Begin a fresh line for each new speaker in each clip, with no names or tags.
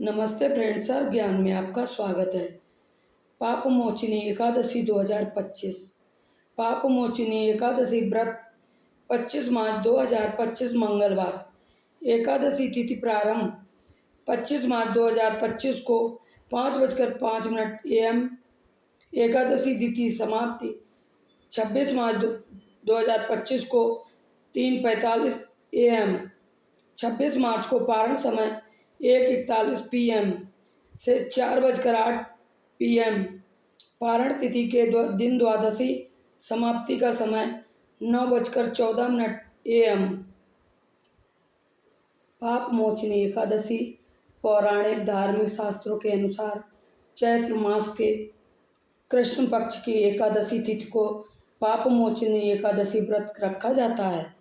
नमस्ते friends, sir ज्ञान में आपका स्वागत है। पाप मोचिनी एकादशी 2025। पाप मोचिनी एकादशी व्रत 25 मार्च 2025 मंगलवार। एकादशी तिथि प्रारंभ 25 मार्च 2025 को 5:05 AM। एकादशी तिथि समाप्ति 26 मार्च 2025 को 3:45 AM। 26 मार्च को पारण समय 1:41 PM से 4:08 PM। पारण तिथि के दिन द्वादशी, समाप्ति का समय 9:14 AM। पाप मोचनी एकादशी पौराणिक धार्मिक शास्त्रों के अनुसार चैत्र मास के कृष्ण पक्ष की एकादशी तिथि को पाप मोचनी एकादशी व्रत रखा जाता है।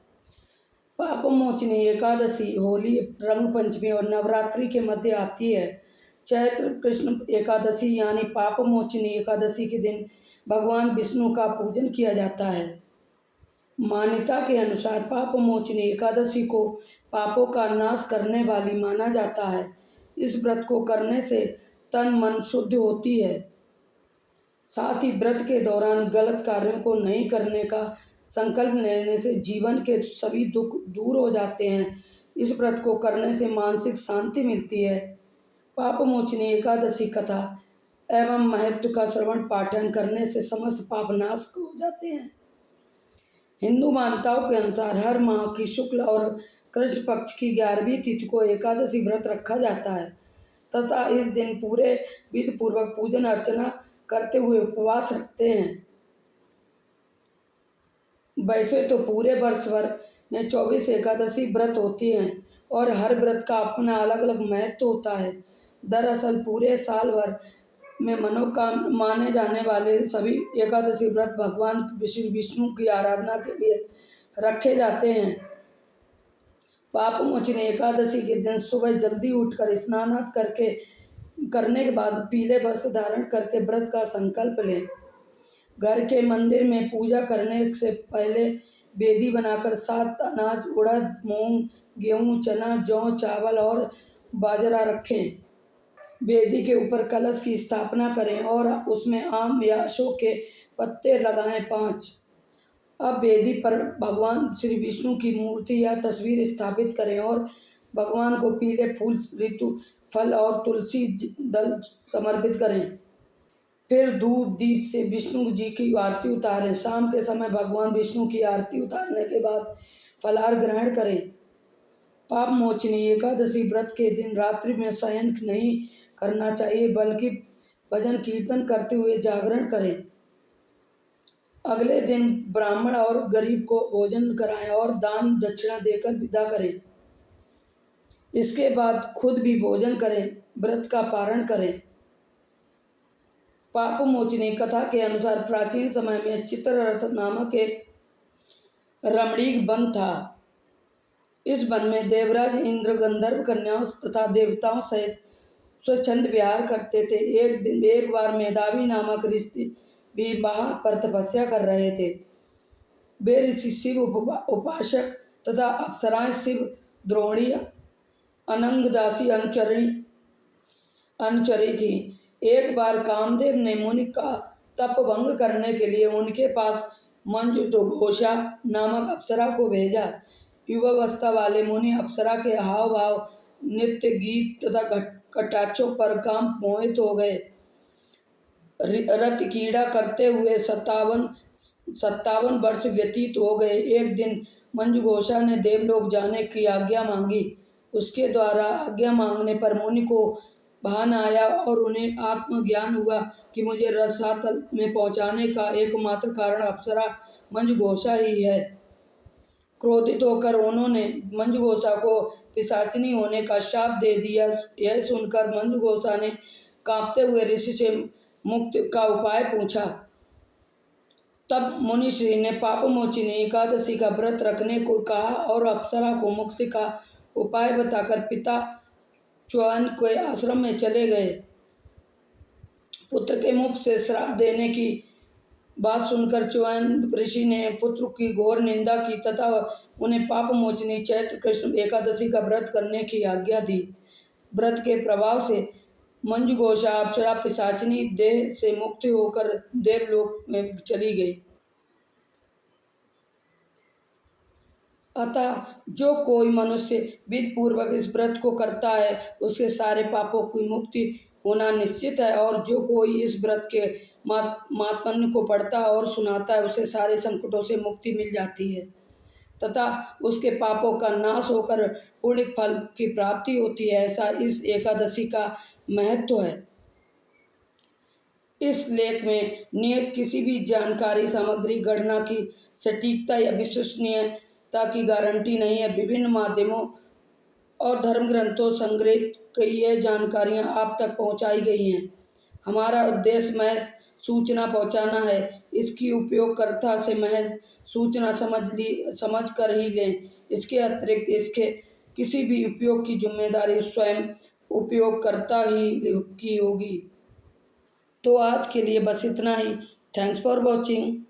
पाप मोचनी एकादशी होली, रंग पंचमी और नवरात्रि के मध्य आती है। चैत्र कृष्ण एकादशी यानी पाप मोचनी एकादशी के दिन भगवान विष्णु का पूजन किया जाता है। मान्यता के अनुसार पाप मोचनी एकादशी को पापों का नाश करने वाली माना जाता है। इस व्रत को करने से तन मन शुद्ध होती है। साथ ही व्रत के दौरान गलत कार्यों को नहीं करने का संकल्प लेने से जीवन के सभी दुख दूर हो जाते हैं। इस व्रत को करने से मानसिक शांति मिलती है। पाप मोचनी एकादशी कथा एवं महत्व का श्रवण पाठन करने से समस्त पाप नाश हो जाते हैं। हिंदू मान्यताओं के अनुसार हर माह की शुक्ल और कृष्ण पक्ष की 11वीं तिथि को एकादशी व्रत रखा जाता है तथा इस दिन पूरे विधि पूर्वक पूजन अर्चना करते हुए उपवास रखते हैं। वैसे तो पूरे वर्ष भर में 24 एकादशी व्रत होती हैं और हर व्रत का अपना अलग अलग महत्व होता है। दरअसल पूरे साल भर में मनोकाम माने जाने वाले सभी एकादशी व्रत भगवान विष्णु की आराधना के लिए रखे जाते हैं। पाप मोचनी एकादशी के दिन सुबह जल्दी उठकर स्नान करने के बाद पीले वस्त्र धारण करके व्रत का संकल्प लें। घर के मंदिर में पूजा करने से पहले वेदी बनाकर 7 अनाज, उड़द, मूंग, गेहूं, चना, जौ, चावल और बाजरा रखें। वेदी के ऊपर कलश की स्थापना करें और उसमें आम या अशोक के पत्ते लगाएं 5। अब वेदी पर भगवान श्री विष्णु की मूर्ति या तस्वीर स्थापित करें और भगवान को पीले फूल, ऋतु फल और तुलसी दल समर्पित करें। फिर धूप दीप से विष्णु जी की आरती उतारें। शाम के समय भगवान विष्णु की आरती उतारने के बाद फलाहार ग्रहण करें। पाप मोचनी एकादशी व्रत के दिन रात्रि में शयन नहीं करना चाहिए बल्कि भजन कीर्तन करते हुए जागरण करें। अगले दिन ब्राह्मण और गरीब को भोजन कराएं और दान दक्षिणा देकर विदा करें। इसके बाद खुद भी भोजन करें, व्रत का पारण करें। पाप मोचनी कथा के अनुसार प्राचीन समय में चित्ररथ नामक एक रमणीक वन था। इस वन में देवराज इंद्र गंधर्व कन्याओं तथा देवताओं सहित स्वच्छंद विहार करते थे। एक बार मेधावी नामक ऋषि भी वहां पर तपस्या कर रहे थे। वे ऋषि शिव उपासक तथा अप्सराएं शिव द्रोणी अनंगदासी अनुचरी थी। एक बार कामदेव ने मुनि का तप भंग करने के लिए उनके पास मंजुघोषा नामक अप्सरा को भेजा। युवावस्था वाले मुनि अप्सरा के हाव भाव, नृत्य, गीत तथा कटाक्षों पर काम मोहित हो गए। रति क्रीड़ा करते हुए 57 वर्ष व्यतीत हो गए। एक दिन मंजुघोषा ने देवलोक जाने की आज्ञा मांगी। उसके द्वारा आज्ञा मांगने पर मुनि को भान आया और उन्हें आत्मज्ञान हुआ कि मुझे रसातल में पहुंचाने का एकमात्र कारण अप्सरा मंजुघोषा ही है। क्रोधित होकर उन्होंने मंजुघोषा को पिशाचिनी होने का शाप दे दिया। यह सुनकर मंजुघोषा ने कांपते हुए ऋषि से मुक्ति का उपाय पूछा। तब मुनिश्री ने पाप मोचनी एकादशी का व्रत रखने को कहा और अप्सरा को मुक्ति का उपाय बताकर पिता च्यवन के आश्रम में चले गए। पुत्र के मुख से श्राप देने की बात सुनकर च्यवन ऋषि ने पुत्र की घोर निंदा की तथा उन्हें पाप मोचनी चैत्र कृष्ण एकादशी का व्रत करने की आज्ञा दी। व्रत के प्रभाव से मंजुघोषा अप्सरा पिशाचिनी देह से मुक्त होकर देवलोक में चली गई। अतः जो कोई मनुष्य विधि पूर्वक इस व्रत को करता है उसके सारे पापों की मुक्ति होना निश्चित है, और जो कोई इस व्रत के महात्म्य को पढ़ता है और सुनाता है उसे सारे संकटों से मुक्ति मिल जाती है तथा उसके पापों का नाश होकर पुण्य फल की प्राप्ति होती है। ऐसा इस एकादशी का महत्व है। इस लेख में नियत किसी भी जानकारी सामग्री गणना की सटीकता या विश्वसनीयता की गारंटी नहीं है। विभिन्न माध्यमों और धर्म ग्रंथों संग्रहित कई ये जानकारियाँ आप तक पहुँचाई गई हैं। हमारा उद्देश्य महज सूचना पहुँचाना है। इसकी उपयोगकर्ता से महज सूचना समझ कर ही लें। इसके अतिरिक्त इसके किसी भी उपयोग की जिम्मेदारी स्वयं उपयोगकर्ता ही की होगी। तो आज के लिए बस इतना ही। Thanks for watching.